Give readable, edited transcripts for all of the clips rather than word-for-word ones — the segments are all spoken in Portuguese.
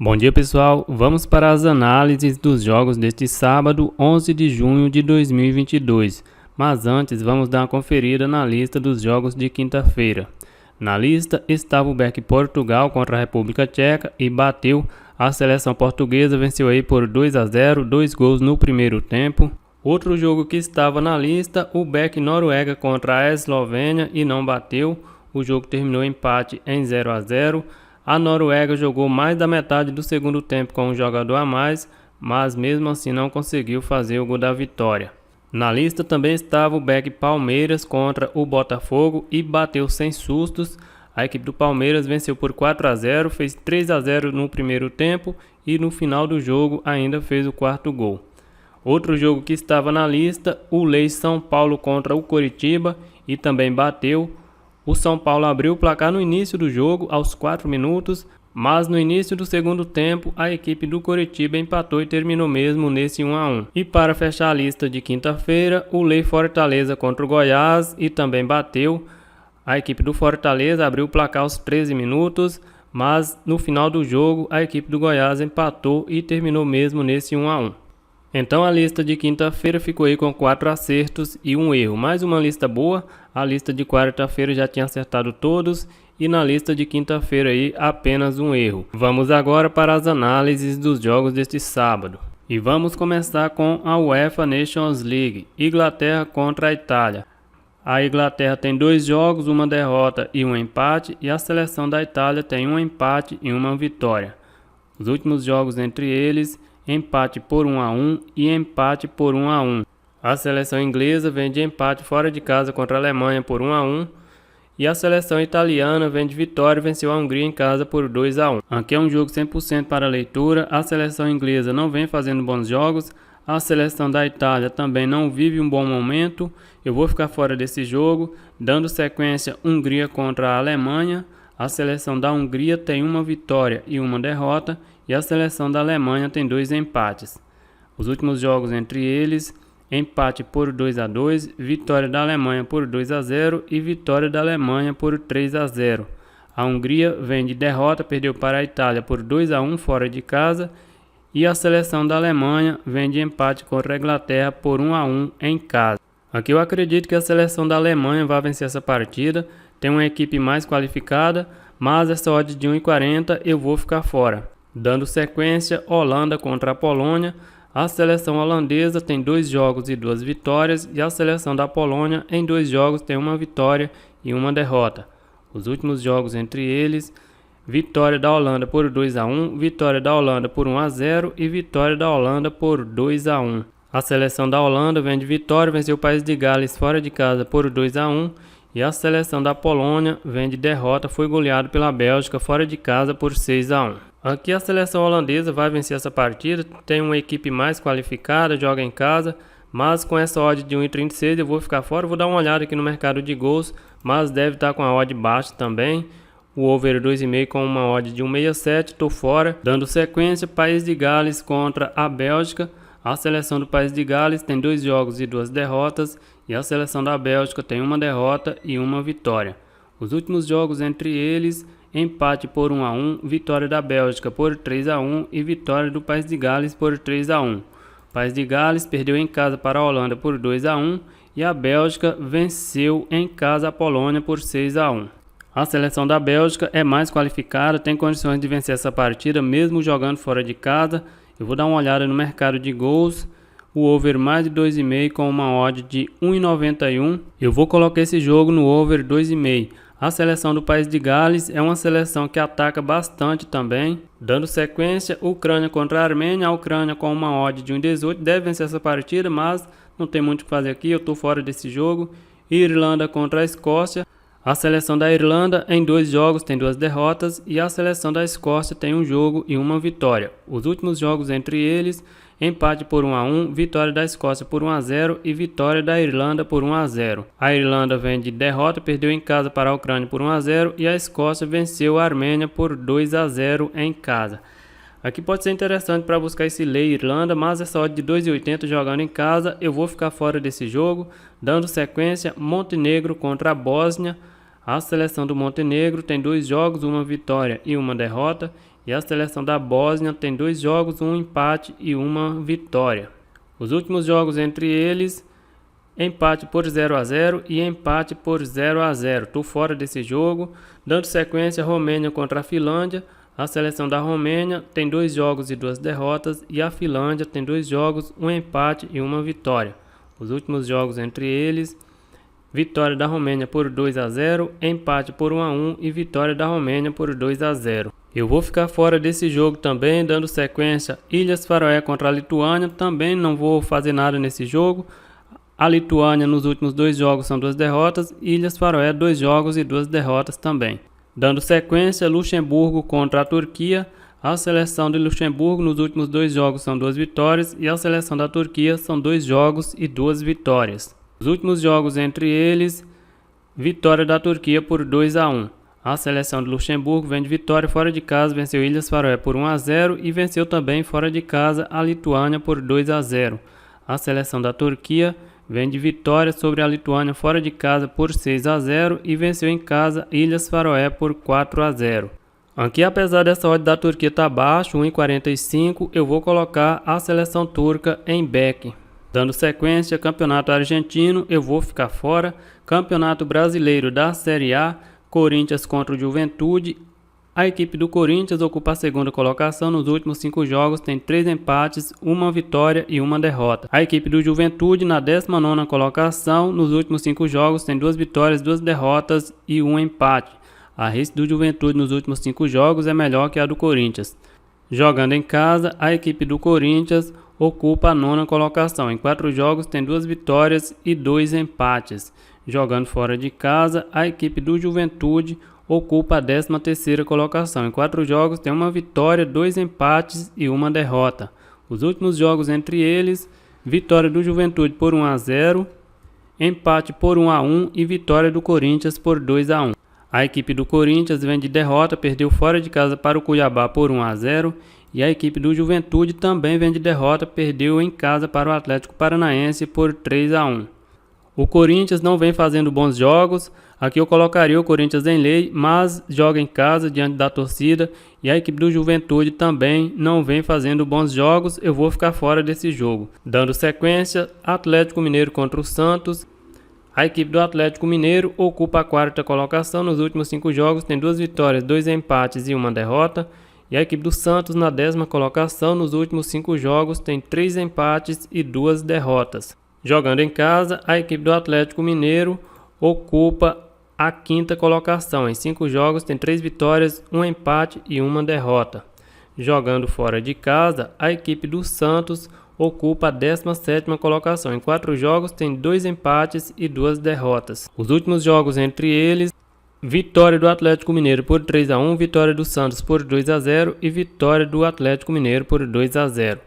Bom dia pessoal, vamos para as análises dos jogos deste sábado 11 de junho de 2022, mas antes vamos dar uma conferida na lista dos jogos de quinta-feira. Na lista estava o BEC Portugal contra a República Tcheca e bateu. A seleção portuguesa venceu aí por 2-0, 2 gols no primeiro tempo. Outro jogo que estava na lista, o BEC Noruega contra a Eslovênia e não bateu. O jogo terminou empate em 0-0. A Noruega jogou mais da metade do segundo tempo com um jogador a mais, mas mesmo assim não conseguiu fazer o gol da vitória. Na lista também estava o BEC Palmeiras contra o Botafogo e bateu sem sustos. A equipe do Palmeiras venceu por 4-0, fez 3-0 no primeiro tempo e no final do jogo ainda fez o quarto gol. Outro jogo que estava na lista, o Lei São Paulo contra o Coritiba e também bateu. O São Paulo abriu o placar no início do jogo, aos 4 minutos, mas no início do segundo tempo a equipe do Coritiba empatou e terminou mesmo nesse 1-1. E para fechar a lista de quinta-feira, o Lei Fortaleza contra o Goiás e também bateu. A equipe do Fortaleza abriu o placar aos 13 minutos, mas no final do jogo a equipe do Goiás empatou e terminou mesmo nesse 1-1. Então a lista de quinta-feira ficou aí com 4 acertos e 1 erro. Mais uma lista boa, a lista de quarta-feira já tinha acertado todos e na lista de quinta-feira aí apenas 1 erro. Vamos agora para as análises dos jogos deste sábado. E vamos começar com a UEFA Nations League, Inglaterra contra a Itália. A Inglaterra tem 2 jogos, uma derrota e um empate, e a seleção da Itália tem um empate e uma vitória. Os últimos jogos entre eles, empate por 1-1 e empate por 1-1. A seleção inglesa vem de empate fora de casa contra a Alemanha por 1-1 e a seleção italiana vem de vitória e venceu a Hungria em casa por 2-1. Aqui é um jogo 100% para leitura. A seleção inglesa não vem fazendo bons jogos, a seleção da Itália também não vive um bom momento. Eu vou ficar fora desse jogo, dando sequência Hungria contra a Alemanha. A seleção da Hungria tem uma vitória e uma derrota e a seleção da Alemanha tem 2 empates. Os últimos jogos entre eles, empate por 2-2, vitória da Alemanha por 2-0 e vitória da Alemanha por 3-0. A Hungria vem de derrota, perdeu para a Itália por 2-1 fora de casa e a seleção da Alemanha vem de empate contra a Inglaterra por 1-1 em casa. Aqui eu acredito que a seleção da Alemanha vai vencer essa partida, tem uma equipe mais qualificada, mas essa odd de 1,40 eu vou ficar fora. Dando sequência, Holanda contra a Polônia. A seleção holandesa tem 2 jogos e 2 vitórias e a seleção da Polônia em 2 jogos tem uma vitória e uma derrota. Os últimos jogos entre eles, vitória da Holanda por 2-1, vitória da Holanda por 1-0 e vitória da Holanda por 2-1. A seleção da Holanda vem de vitória, venceu o País de Gales fora de casa por 2-1 e a seleção da Polônia vem de derrota, foi goleado pela Bélgica fora de casa por 6-1. Aqui a seleção holandesa vai vencer essa partida, tem uma equipe mais qualificada, joga em casa, mas com essa odd de 1,36 eu vou ficar fora. Vou dar uma olhada aqui no mercado de gols, mas deve estar com a odd baixa também. O over 2,5 com uma odd de 1,67, estou fora. Dando sequência, País de Gales contra a Bélgica. A seleção do País de Gales tem 2 jogos e 2 derrotas e a seleção da Bélgica tem uma derrota e uma vitória. Os últimos jogos entre eles, empate por 1-1, vitória da Bélgica por 3-1 e vitória do País de Gales por 3-1. O País de Gales perdeu em casa para a Holanda por 2-1 e a Bélgica venceu em casa a Polônia por 6-1. A seleção da Bélgica é mais qualificada, tem condições de vencer essa partida mesmo jogando fora de casa. Eu vou dar uma olhada no mercado de gols, o over mais de 2,5 com uma odd de 1,91. Eu vou colocar esse jogo no over 2,5. A seleção do País de Gales é uma seleção que ataca bastante também. Dando sequência, Ucrânia contra a Armênia. A Ucrânia com uma odd de 1,18 deve vencer essa partida, mas não tem muito o que fazer aqui, eu estou fora desse jogo. Irlanda contra a Escócia. A seleção da Irlanda em 2 jogos tem 2 derrotas e a seleção da Escócia tem 1 jogo e 1 vitória. Os últimos jogos entre eles, empate por 1-1, vitória da Escócia por 1-0 e vitória da Irlanda por 1-0. A Irlanda vem de derrota, perdeu em casa para a Ucrânia por 1-0 e a Escócia venceu a Armênia por 2-0 em casa. Aqui pode ser interessante para buscar esse Lei Irlanda, mas essa odd de 2,80 jogando em casa, eu vou ficar fora desse jogo. Dando sequência, Montenegro contra a Bósnia. A seleção do Montenegro tem 2 jogos, 1 vitória e 1 derrota. e a seleção da Bósnia tem 2 jogos, um empate e uma vitória. Os últimos jogos entre eles, empate por 0-0 e empate por 0-0. Estou fora desse jogo. Dando sequência, Romênia contra a Finlândia. A seleção da Romênia tem 2 jogos e 2 derrotas e a Finlândia tem 2 jogos, um empate e uma vitória. Os últimos jogos entre eles, vitória da Romênia por 2-0, empate por 1-1 e vitória da Romênia por 2-0. Eu vou ficar fora desse jogo também, dando sequência, Ilhas Faroé contra a Lituânia. Também não vou fazer nada nesse jogo. A Lituânia nos últimos 2 jogos são 2 derrotas, Ilhas Faroé 2 jogos e 2 derrotas também. Dando sequência, Luxemburgo contra a Turquia. A seleção de Luxemburgo nos últimos 2 jogos são 2 vitórias e a seleção da Turquia são 2 jogos e 2 vitórias. Os últimos jogos entre eles, vitória da Turquia por 2-1. A seleção de Luxemburgo vem de vitória fora de casa, venceu Ilhas Faroé por 1-0 e venceu também fora de casa a Lituânia por 2-0. A seleção da Turquia vem de vitória sobre a Lituânia fora de casa por 6-0 e venceu em casa Ilhas Faroé por 4-0. Aqui, apesar dessa odd da Turquia estar baixo, 1,45, eu vou colocar a seleção turca em back. Dando sequência, campeonato argentino, eu vou ficar fora. Campeonato brasileiro da Série A, Corinthians contra o Juventude. A equipe do Corinthians ocupa a segunda colocação. Nos últimos 5 jogos tem 3 empates, 1 vitória e 1 derrota. A equipe do Juventude na 19ª colocação. Nos últimos 5 jogos tem 2 vitórias, 2 derrotas e 1 empate. A race do Juventude nos últimos 5 jogos é melhor que a do Corinthians. Jogando em casa, a equipe do Corinthians ocupa a 9ª colocação. Em 4 jogos tem 2 vitórias e 2 empates. Jogando fora de casa, a equipe do Juventude ocupa a 13ª colocação. Em 4 jogos tem 1 vitória, 2 empates e 1 derrota. Os últimos jogos entre eles, vitória do Juventude por 1-0, empate por 1-1 e vitória do Corinthians por 2-1. A equipe do Corinthians vem de derrota, perdeu fora de casa para o Cuiabá por 1-0 e a equipe do Juventude também vem de derrota, perdeu em casa para o Atlético Paranaense por 3-1. O Corinthians não vem fazendo bons jogos. Aqui eu colocaria o Corinthians em lei, mas joga em casa diante da torcida e a equipe do Juventude também não vem fazendo bons jogos. Eu vou ficar fora desse jogo. Dando sequência, Atlético Mineiro contra o Santos. A equipe do Atlético Mineiro ocupa a 4ª colocação. Nos últimos 5 jogos tem 2 vitórias, 2 empates e 1 derrota. E a equipe do Santos na 10ª colocação. Nos últimos 5 jogos tem 3 empates e 2 derrotas. Jogando em casa, a equipe do Atlético Mineiro ocupa a 5ª colocação. Em 5 jogos tem 3 vitórias, 1 empate e 1 derrota. Jogando fora de casa, a equipe do Santos ocupa a 17ª colocação. Em 4 jogos tem 2 empates e 2 derrotas. Os últimos jogos entre eles, vitória do Atlético Mineiro por 3-1, vitória do Santos por 2-0 e vitória do Atlético Mineiro por 2-0.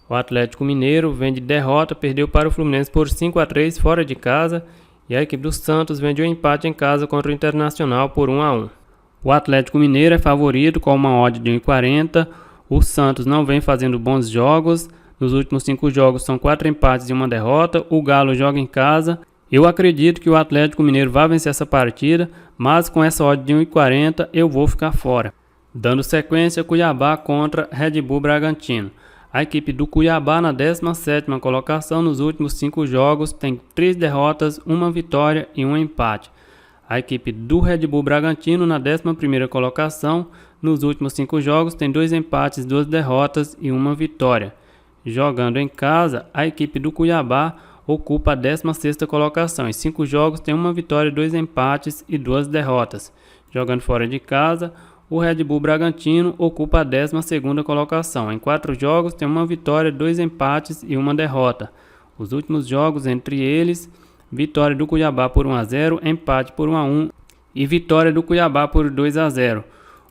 O Atlético Mineiro vem de derrota, perdeu para o Fluminense por 5-3 fora de casa e a equipe do Santos vem de um empate em casa contra o Internacional por 1-1. O Atlético Mineiro é favorito com uma odd de 1,40. O Santos não vem fazendo bons jogos. Nos últimos 5 jogos são 4 empates e 1 derrota. O Galo joga em casa. Eu acredito que o Atlético Mineiro vai vencer essa partida, mas com essa odd de 1,40 eu vou ficar fora. Dando sequência, Cuiabá contra Red Bull Bragantino. A equipe do Cuiabá na 17ª colocação. Nos últimos 5 jogos tem 3 derrotas, 1 vitória e 1 empate. A equipe do Red Bull Bragantino na 11ª colocação. Nos últimos 5 jogos tem 2 empates, 2 derrotas e 1 vitória. Jogando em casa, a equipe do Cuiabá ocupa a 16ª colocação. Em 5 jogos tem 1 vitória, 2 empates e 2 derrotas. Jogando fora de casa, o Red Bull Bragantino ocupa a 12ª colocação. Em 4 jogos tem 1 vitória, 2 empates e 1 derrota. Os últimos jogos entre eles, vitória do Cuiabá por 1-0, empate por 1-1 e vitória do Cuiabá por 2-0.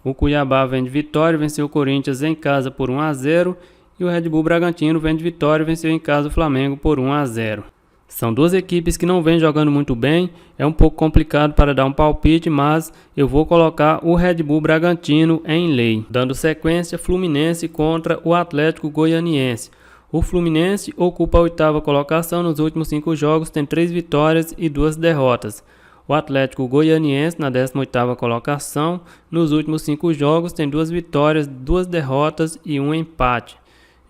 O Cuiabá vem de vitória, venceu o Corinthians em casa por 1-0 e o Red Bull Bragantino vem de vitória, venceu em casa o Flamengo por 1-0. São duas equipes que não vêm jogando muito bem, é um pouco complicado para dar um palpite, mas eu vou colocar o Red Bull Bragantino em lei. Dando sequência, Fluminense contra o Atlético Goianiense. O Fluminense ocupa a 8ª colocação, nos últimos 5 jogos tem 3 vitórias e 2 derrotas. o Atlético Goianiense na 18ª colocação. Nos últimos 5 jogos tem 2 vitórias, 2 derrotas e 1 empate.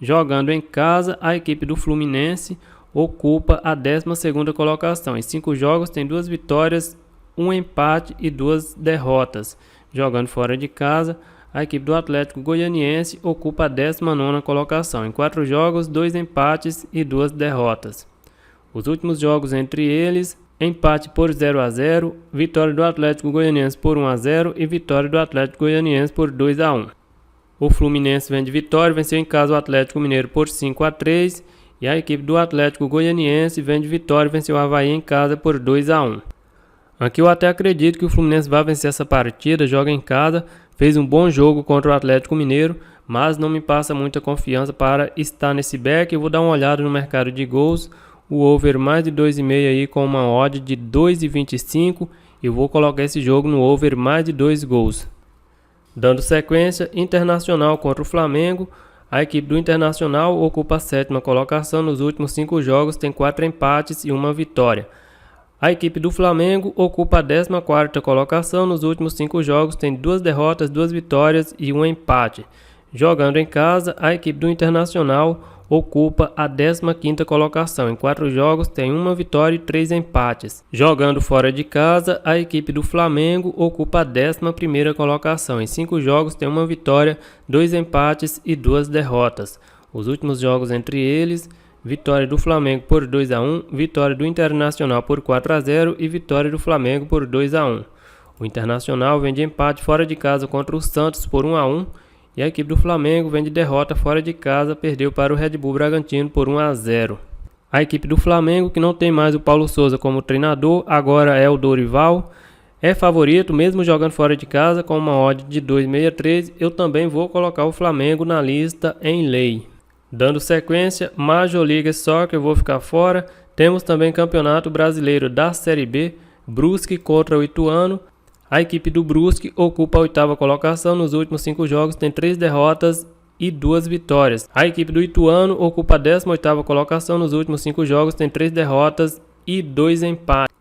Jogando em casa, a equipe do Fluminense ocupa a 12ª colocação. Em 5 jogos tem 2 vitórias, 1 empate e 2 derrotas. Jogando fora de casa, a equipe do Atlético Goianiense ocupa a 19ª colocação. Em 4 jogos, 2 empates e 2 derrotas. Os últimos jogos entre eles: empate por 0-0, vitória do Atlético Goianiense por 1-0 e vitória do Atlético Goianiense por 2-1. O Fluminense vem de vitória, venceu em casa o Atlético Mineiro por 5-3 e a equipe do Atlético Goianiense vem de vitória, venceu o Avaí em casa por 2-1. Aqui eu até acredito que o Fluminense vai vencer essa partida, joga em casa, fez um bom jogo contra o Atlético Mineiro, mas não me passa muita confiança para estar nesse back. Eu vou dar uma olhada no mercado de gols, o over mais de 2,5 aí com uma odd de 2,25 e vou colocar esse jogo no over mais de 2 gols. Dando sequência, Internacional contra o Flamengo. A equipe do Internacional ocupa a 7ª colocação. Nos últimos 5 jogos tem 4 empates e 1 vitória. A equipe do Flamengo ocupa a 14ª colocação. Nos últimos 5 jogos tem 2 derrotas, 2 vitórias e 1 empate. Jogando em casa, a equipe do Internacional ocupa a 15ª colocação. Em 4 jogos tem 1 vitória e 3 empates. Jogando fora de casa, a equipe do Flamengo ocupa a 11ª colocação. Em 5 jogos tem 1 vitória, 2 empates e 2 derrotas. Os últimos jogos entre eles: vitória do Flamengo por 2-1, vitória do Internacional por 4-0 e vitória do Flamengo por 2-1. O Internacional vem de empate fora de casa contra o Santos por 1-1. E a equipe do Flamengo vem de derrota fora de casa, perdeu para o Red Bull Bragantino por 1-0. A equipe do Flamengo, que não tem mais o Paulo Souza como treinador, agora é o Dorival, é favorito mesmo jogando fora de casa com uma odd de 2,63. Eu também vou colocar o Flamengo na lista em lei. Dando sequência, Major League Soccer, eu vou ficar fora. Temos também Campeonato Brasileiro da Série B, Brusque contra o Ituano. A equipe do Brusque ocupa a 8ª colocação. Nos últimos 5 jogos tem 3 derrotas e 2 vitórias. A equipe do Ituano ocupa a 18ª colocação. Nos últimos 5 jogos tem 3 derrotas e 2 empates.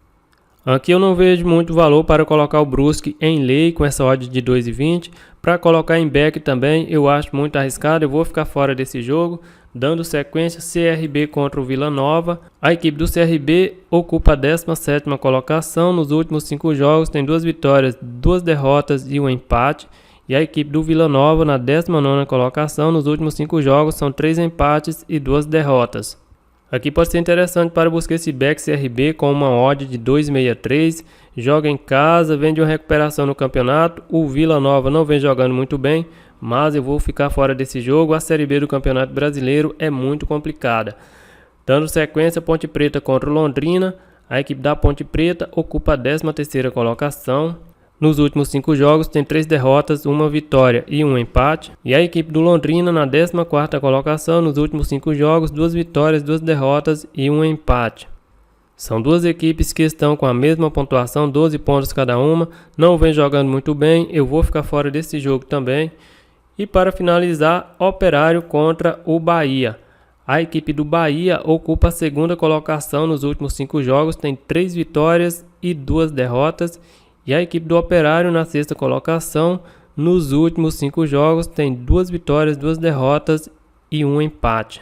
Aqui eu não vejo muito valor para colocar o Brusque em lei com essa odd de 2,20. Para colocar em back também eu acho muito arriscado, eu vou ficar fora desse jogo. Dando sequência, CRB contra o Vila Nova. A equipe do CRB ocupa a 17ª colocação. Nos últimos 5 jogos tem 2 vitórias, 2 derrotas e 1 empate. E a equipe do Vila Nova na 19ª colocação. Nos últimos 5 jogos são 3 empates e 2 derrotas. Aqui pode ser interessante para buscar esse back CRB com uma odd de 2,63. Joga em casa, vem de uma recuperação no campeonato. O Vila Nova não vem jogando muito bem, mas eu vou ficar fora desse jogo. A Série B do Campeonato Brasileiro é muito complicada. Dando sequência, Ponte Preta contra o Londrina. A equipe da Ponte Preta ocupa a 13ª colocação. Nos últimos 5 jogos tem 3 derrotas, 1 vitória e 1 empate. E a equipe do Londrina na 14ª colocação. Nos últimos 5 jogos, 2 vitórias, 2 derrotas e 1 empate. São duas equipes que estão com a mesma pontuação, 12 pontos cada uma. Não vem jogando muito bem, eu vou ficar fora desse jogo também. E para finalizar, Operário contra o Bahia. A equipe do Bahia ocupa a 2ª colocação nos últimos 5 jogos, tem 3 vitórias e 2 derrotas. E a equipe do Operário na 6ª colocação, nos últimos 5 jogos, tem 2 vitórias, 2 derrotas e 1 empate.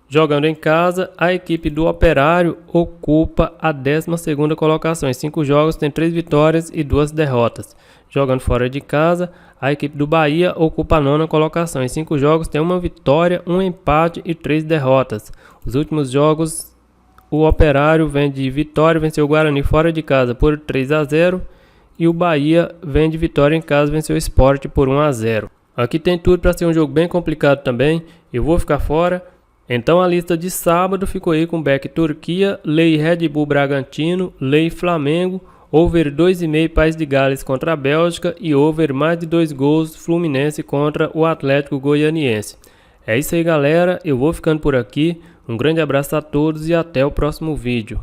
Jogando em casa, a equipe do Operário ocupa a 12ª colocação. Em 5 jogos tem 3 vitórias e 2 derrotas. Jogando fora de casa, a equipe do Bahia ocupa a 9ª colocação. Em 5 jogos tem 1 vitória, 1 empate e 3 derrotas. Os últimos jogos, o Operário vem de vitória, venceu o Guarani fora de casa por 3-0. E o Bahia vem de vitória em casa, venceu o Sport por 1-0. Aqui tem tudo para ser um jogo bem complicado também. Eu vou ficar fora. Então a lista de sábado ficou aí com back Turquia, lei Red Bull Bragantino, lei Flamengo, over 2,5 País de Gales contra a Bélgica e over mais de 2 gols Fluminense contra o Atlético Goianiense. É isso aí, galera. Eu vou ficando por aqui. Um grande abraço a todos e até o próximo vídeo.